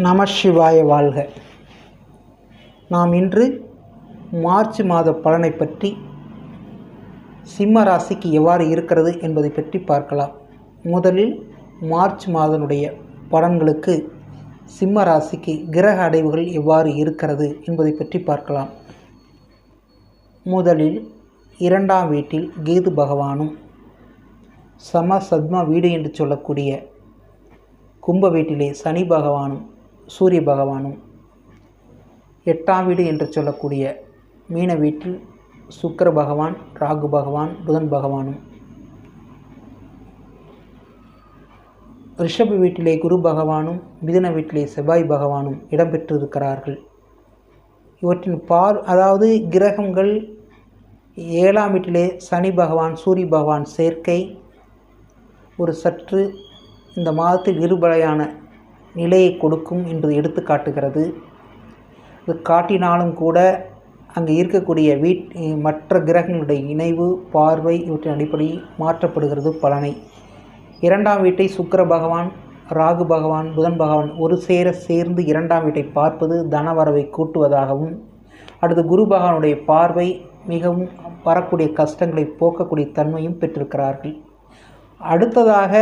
நமசிவாய வாழ்க. நாம் இன்று மார்ச் மாத பலனை பற்றி சிம்ம ராசிக்கு எவ்வாறு இருக்கிறது என்பதை பற்றி பார்க்கலாம். முதலில் மார்ச் மாதனுடைய பலன்களுக்கு சிம்ம ராசிக்கு கிரக அடைவுகள் எவ்வாறு இருக்கிறது என்பதை பற்றி பார்க்கலாம். முதலில் 2ஆம் வீட்டில் கேது பகவானும் சமசத்ம வீடு என்று சொல்லக்கூடிய கும்ப வீட்டிலே சனி பகவானும் சூரிய பகவானும் 8ஆம் வீடு என்று சொல்லக்கூடிய மீன வீட்டில் சுக்கிர பகவான் ராகு பகவான் புதன் பகவானும் ரிஷப வீட்டிலே குரு பகவானும் மிதுன வீட்டிலே செவ்வாய் பகவானும் இடம்பெற்றிருக்கிறார்கள். இவற்றின் அதாவது கிரகங்கள் 7ஆம் வீட்டிலே சனி பகவான் சூரிய பகவான் சேர்க்கை ஒரு சற்று இந்த மாதத்தில் இருபலையான நிலையை கொடுக்கும் என்று எடுத்து காட்டுகிறது. இது காட்டினாலும் கூட அங்கே இருக்கக்கூடிய மற்ற கிரகங்களுடைய இணைவு பார்வை இவற்றின் அடிப்படையில் மாற்றப்படுகிறது பலனை. 2ஆம் வீட்டை சுக்கிர பகவான் ராகு பகவான் புதன் பகவான் ஒரு சேர்ந்து 2ஆம் வீட்டை பார்ப்பது தனவரவை கூட்டுவதாகவும், அடுத்து குரு பகவானுடைய பார்வை மிகவும் வரக்கூடிய கஷ்டங்களை போக்கக்கூடிய தன்மையும் பெற்றிருக்கிறார்கள். அடுத்ததாக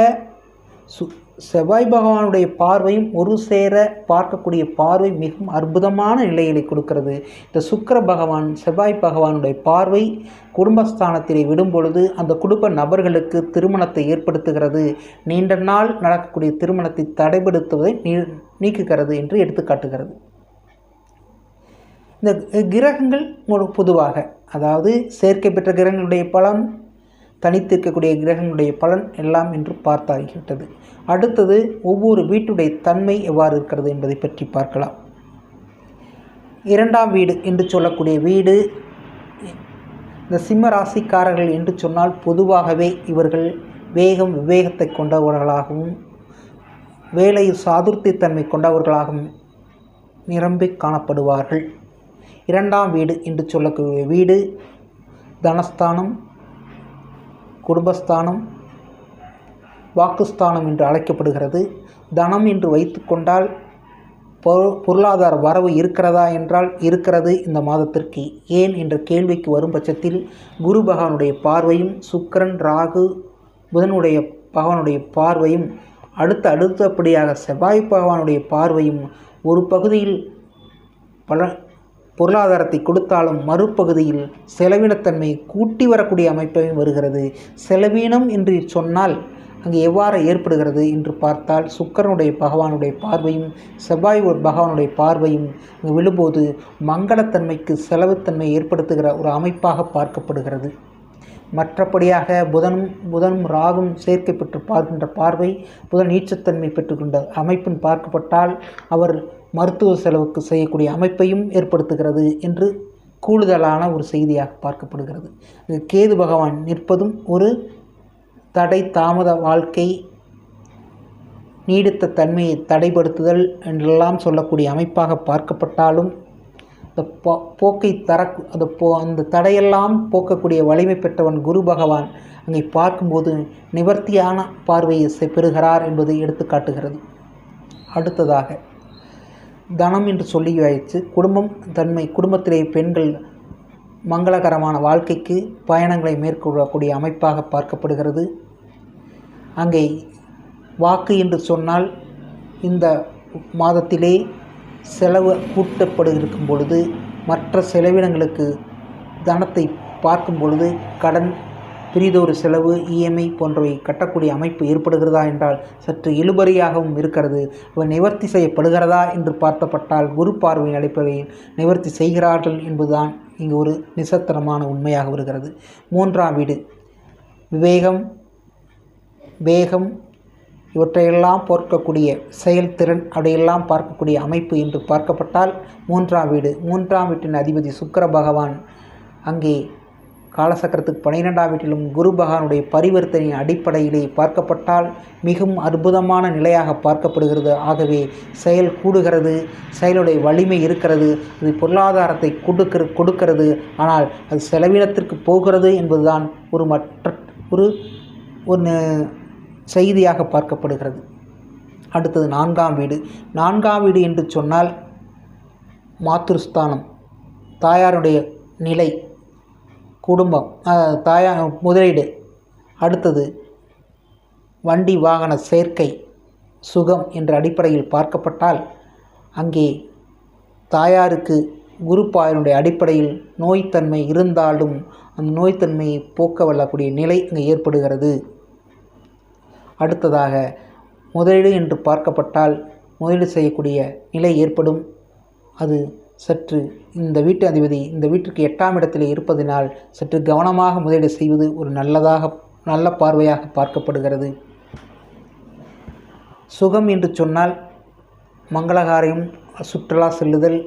செவ்வாய் பகவானுடைய பார்வையும் ஒரு சேர பார்க்கக்கூடிய பார்வை மிகவும் அற்புதமான நிலைகளை கொடுக்கிறது. இந்த சுக்கிர பகவான் செவ்வாய் பகவானுடைய பார்வை குடும்பஸ்தானத்திலே விடும் பொழுது அந்த குடும்ப நபர்களுக்கு திருமணத்தை ஏற்படுத்துகிறது. நீண்ட நாள் நடக்கக்கூடிய திருமணத்தை தடைபடுத்துவதை நீக்குகிறது என்று எடுத்துக்காட்டுகிறது. இந்த கிரகங்கள் பொதுவாக அதாவது சேர்க்கை பெற்ற கிரகங்களுடைய பலன், தனித்திருக்கக்கூடிய கிரகங்களுடைய பலன் எல்லாம் என்று பார்த்தாகிவிட்டது. அடுத்தது ஒவ்வொரு வீட்டுடைய தன்மை எவ்வாறு இருக்கிறது என்பதை பற்றி பார்க்கலாம். 2ஆம் வீடு என்று சொல்லக்கூடிய வீடு இந்த சிம்ம ராசிக்காரர்கள் என்று சொன்னால் பொதுவாகவே இவர்கள் விவேகத்தை கொண்டவர்களாகவும் வேலையில் சாதுர்த்தித்தன்மை கொண்டவர்களாகவும் நிரம்பி காணப்படுவார்கள். 2ஆம் வீடு என்று சொல்லக்கூடிய வீடு தனஸ்தானம் குடும்பஸ்தானம் வாக்குஸ்தானம் என்று அழைக்கப்படுகிறது. தனம் என்று வைத்து கொண்டால் பொருளாதார வரவு இருக்கிறதா என்றால் இருக்கிறது இந்த மாதத்திற்கு. ஏன் என்ற கேள்விக்கு வரும் பட்சத்தில் குரு பகவானுடைய பார்வையும் சுக்கிரன் ராகு புதனுடைய பகவானுடைய பார்வையும் அடுத்தபடியாக செவ்வாய் பகவானுடைய பார்வையும் ஒரு பகுதியில் பொருளாதாரத்தை கொடுத்தாலும் மறுபகுதியில் செலவினத்தன்மையை கூட்டி வரக்கூடிய அமைப்பையும் வருகிறது. செலவீனம் என்று சொன்னால் அங்கே எவ்வாறு ஏற்படுகிறது என்று பார்த்தால் சுக்கிரனுடைய பகவானுடைய பார்வையும் செவ்வாய் பகவானுடைய பார்வையும் அங்கே விழும்போது மங்களத்தன்மைக்கு செலவுத்தன்மை ஏற்படுத்துகிற ஒரு அமைப்பாக பார்க்கப்படுகிறது. மற்றபடியாக புதனும் ராகும் சேர்க்கை பெற்று பார்க்கின்ற பார்வை புதன் நீச்சத்தன்மை பெற்றுக்கொண்ட அமைப்பின் பார்க்கப்பட்டால் அவர் மருத்துவ செலவுக்கு செய்யக்கூடிய அமைப்பையும் ஏற்படுத்துகிறது என்று கூடுதலான ஒரு செய்தியாக பார்க்கப்படுகிறது. கேது பகவான் நிற்பதும் ஒரு தடை தாமத வாழ்க்கை நீடித்த தன்மையை தடைப்படுத்துதல் என்றெல்லாம் சொல்லக்கூடிய அமைப்பாக பார்க்கப்பட்டாலும் அந்த போக்கை அந்த தடையெல்லாம் போக்கக்கூடிய வலிமை பெற்றவன் குரு பகவான் அங்கே பார்க்கும்போது நிவர்த்தியான பார்வையை பெறுகிறார் என்பதை எடுத்து காட்டுகிறது. அடுத்ததாக தனம் என்று சொல்லி வைத்து குடும்பத்திலே பெண்கள் மங்களகரமான வாழ்க்கைக்கு பயணங்களை மேற்கொள்ளக்கூடிய அமைப்பாக பார்க்கப்படுகிறது. அங்கே வாக்கு என்று சொன்னால் இந்த மாதத்திலே செலவு கூட்டப்பட்டிருக்கும் பொழுது மற்ற செலவினங்களுக்கு தனத்தை பார்க்கும் பொழுது கடன் பிரிதொரு செலவு இஎம்ஐ போன்றவை கட்டக்கூடிய அமைப்பு ஏற்படுகிறதா என்றால் சற்று இழுபறியாகவும் இருக்கிறது. அவை நிவர்த்தி செய்யப்படுகிறதா என்று பார்த்தப்பட்டால் குரு பார்வையின் அடிப்படையில் நிவர்த்தி செய்கிறார்கள் என்பதுதான் இங்கு ஒரு நிசத்தனமான உண்மையாக வருகிறது. 3ஆம் வீடு விவேகம் வேகம் இவற்றையெல்லாம் பார்க்கக்கூடிய செயல்திறன் அதையெல்லாம் பார்க்கக்கூடிய அமைப்பு என்று பார்க்கப்பட்டால் 3ஆம் வீட்டின் அதிபதி சுக்கிர பகவான் அங்கே காலசக்கரத்துக்கு 12ஆம் வீட்டிலும் குரு பகவானுடைய பரிவர்த்தனையின் அடிப்படையிலே பார்க்கப்பட்டால் மிகவும் அற்புதமான நிலையாக பார்க்கப்படுகிறது. ஆகவே செயல் கூடுகிறது, செயலுடைய வலிமை இருக்கிறது, அது பொருளாதாரத்தை கொடுக்கிறது. ஆனால் அது செலவினத்திற்கு போகிறது என்பதுதான் ஒரு செய்தியாக பார்க்கப்படுகிறது. அடுத்தது 4ஆம் வீடு. 4ஆம் வீடு என்று சொன்னால் மாத்ருஸ்தானம், தாயாருடைய நிலை, குடும்பம், தாயார் முதலீடு. அடுத்தது வண்டி வாகன சேர்க்கை, சுகம் என்ற அடிப்படையில் பார்க்கப்பட்டால் அங்கே தாயாருக்கு குரு பார்வையினுடைய அடிப்படையில் நோய்த்தன்மை இருந்தாலும் அந்த நோய்த்தன்மையை போக்க வல்லக்கூடிய நிலை அங்கே ஏற்படுகிறது. அடுத்ததாக முதலீடு என்று பார்க்கப்பட்டால் முதலீடு செய்யக்கூடிய நிலை ஏற்படும். அது சற்று இந்த வீட்டு அதிபதி இந்த வீட்டிற்கு 8ஆம் இடத்தில் இருப்பதனால் சற்று கவனமாக முதலீடு செய்வது ஒரு நல்ல பார்வையாக பார்க்கப்படுகிறது. சுகம் என்று சொன்னால் மங்களகாரியம், சுற்றுலா செல்லுதல்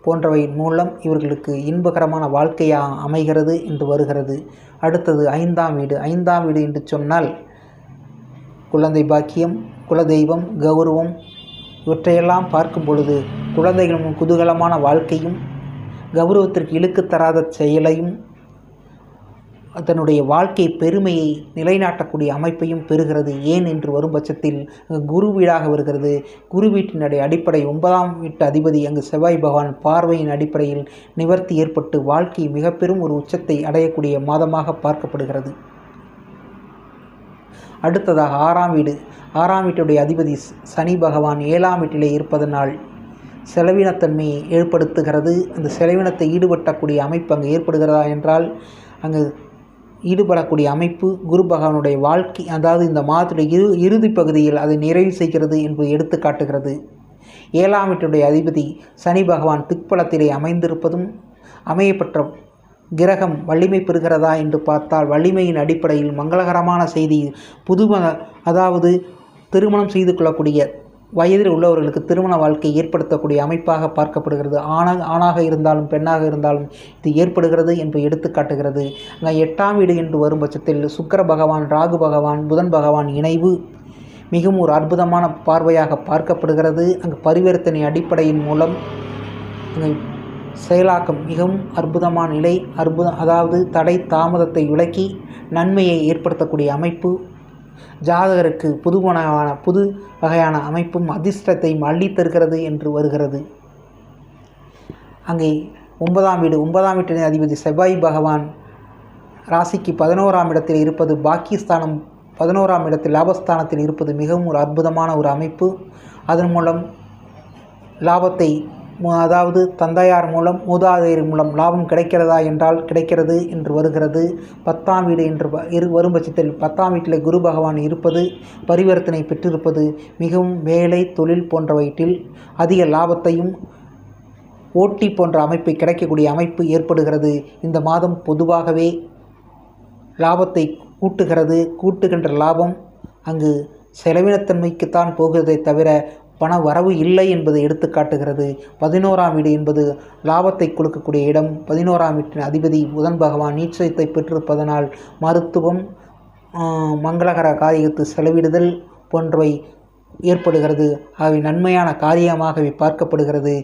போன்றவை மூலம் இவர்களுக்கு இன்பகரமான வாழ்க்கையாக அமைகிறது என்று வருகிறது. அடுத்தது 5ஆம் வீடு. 5ஆம் வீடு என்று சொன்னால் குழந்தை பாக்கியம், குலதெய்வம், கௌரவம் இவற்றையெல்லாம் பார்க்கும் பொழுது குழந்தைகளும் குதூகலமான வாழ்க்கையும் கௌரவத்திற்கு இழுக்கு தராத செயலையும் அதனுடைய வாழ்க்கை பெருமையை நிலைநாட்டக்கூடிய அமைப்பையும் பெறுகிறது. ஏன் என்று வரும் பட்சத்தில் குரு வீடாக வருகிறது. குரு வீட்டினுடைய அடிப்படை 9ஆம் வீட்டு அதிபதி அங்கு செவ்வாய் பகவான் பார்வையின் அடிப்படையில் நிவர்த்தி ஏற்பட்டு வாழ்க்கை மிக பெரும் ஒரு உச்சத்தை அடையக்கூடிய மாதமாக பார்க்கப்படுகிறது. அடுத்ததாக 6ஆம் வீடு. 6ஆம் வீட்டுடைய அதிபதி சனி பகவான் 7ஆம் வீட்டிலே இருப்பதனால் செலவினத்தன்மையை ஏற்படுத்துகிறது. அந்த செலவினத்தை ஈடுபட்டக்கூடிய அமைப்பு அங்கு ஏற்படுகிறதா என்றால் அங்கு ஈடுபடக்கூடிய அமைப்பு குரு பகவானுடைய வாழ்க்கை, அதாவது இந்த மாதத்துடைய இறுதி பகுதியில் அதை நிறைவு செய்கிறது என்பது எடுத்து காட்டுகிறது. 7ஆம் வீட்டுடைய அதிபதி சனி பகவான் திக்பலத்திலே அமைந்திருப்பதும் அமையப்பட்ட கிரகம் வலிமை பெறுகிறதா என்று பார்த்தால் வலிமையின் அடிப்படையில் மங்களகரமான செய்தி, அதாவது திருமணம் செய்து கொள்ளக்கூடிய வயதில் உள்ளவர்களுக்கு திருமண வாழ்க்கை ஏற்படுத்தக்கூடிய அமைப்பாக பார்க்கப்படுகிறது. ஆணாக இருந்தாலும் பெண்ணாக இருந்தாலும் இது ஏற்படுகிறது என்று எடுத்து காட்டுகிறது. அங்கே 8ஆம் வீடு என்று வரும் பட்சத்தில் சுக்கிர பகவான், ராகு பகவான், புதன் பகவான் இணைவு மிகவும் ஒரு அற்புதமான பார்வையாக பார்க்கப்படுகிறது. அங்கு பரிவர்த்தனை அடிப்படையின் மூலம் அங்கே செயலாக்கம் மிகவும் அற்புதமான நிலை, அதாவது தடை தாமதத்தை விலக்கி நன்மையை ஏற்படுத்தக்கூடிய அமைப்பு ஜாதகருக்கு புது வகையான அமைப்பும் அதிர்ஷ்டத்தையும் அள்ளித்தருகிறது என்று வருகிறது. அங்கே 9ஆம் வீடு. 9ஆம் வீட்டின் அதிபதி செவ்வாய் பகவான் ராசிக்கு 11ஆம் இடத்தில் இருப்பது பாக்கியஸ்தானம், 11ஆம் இடத்தில் லாபஸ்தானத்தில் இருப்பது மிகவும் ஒரு அற்புதமான ஒரு அமைப்பு. அதன் மூலம் லாபத்தை, அதாவது தந்தையார் மூலம், மூதாதையர் மூலம் லாபம் கிடைக்கிறதா என்றால் கிடைக்கிறது என்று வருகிறது. 10ஆம் வீடு என்று வரும் பட்சத்தில் 10ஆம் வீட்டில் குரு பகவான் இருப்பது, பரிவர்த்தனை பெற்றிருப்பது மிகவும் வேலை, தொழில் போன்றவற்றில் அதிக லாபத்தையும் ஓட்டி போன்ற அமைப்பை கிடைக்கக்கூடிய அமைப்பு ஏற்படுகிறது. இந்த மாதம் பொதுவாகவே லாபத்தை கூட்டுகின்ற லாபம் அங்கு செலவினத்தன்மைக்குத்தான் போகிறதை தவிர பண வரவு இல்லை என்பதை எடுத்து காட்டுகிறது. 11ஆம் வீடு என்பது லாபத்தை கொடுக்கக்கூடிய இடம். 11ஆம் வீட்டின் அதிபதி புதன் பகவான் நீச்சத்தை பெற்றிருப்பதனால் மருத்துவம், மங்களகர காரியத்து செலவிடுதல் போன்றவை ஏற்படுகிறது. அவை நன்மையான காரியமாகவே பார்க்கப்படுகிறது.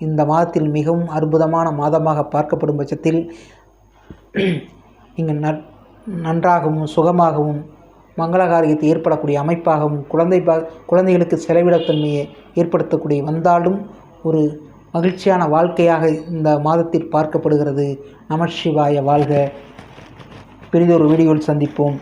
இந்த மாதத்தில் மிகவும் அற்புதமான மாதமாக பார்க்கப்படும் பட்சத்தில் இங்கு நன்றாகவும் சுகமாகவும் மங்களகாரியத்தை ஏற்படக்கூடிய அமைப்பாகவும் குழந்தைகளுக்கு செலவிடத்தன்மையை ஏற்படுத்தக்கூடிய வந்தாலும் ஒரு மகிழ்ச்சியான வாழ்க்கையாக இந்த மாதத்தில் பார்க்கப்படுகிறது. நமசிவாய வாழ்க. பெரிதொரு வீடியோவில் சந்திப்போம்.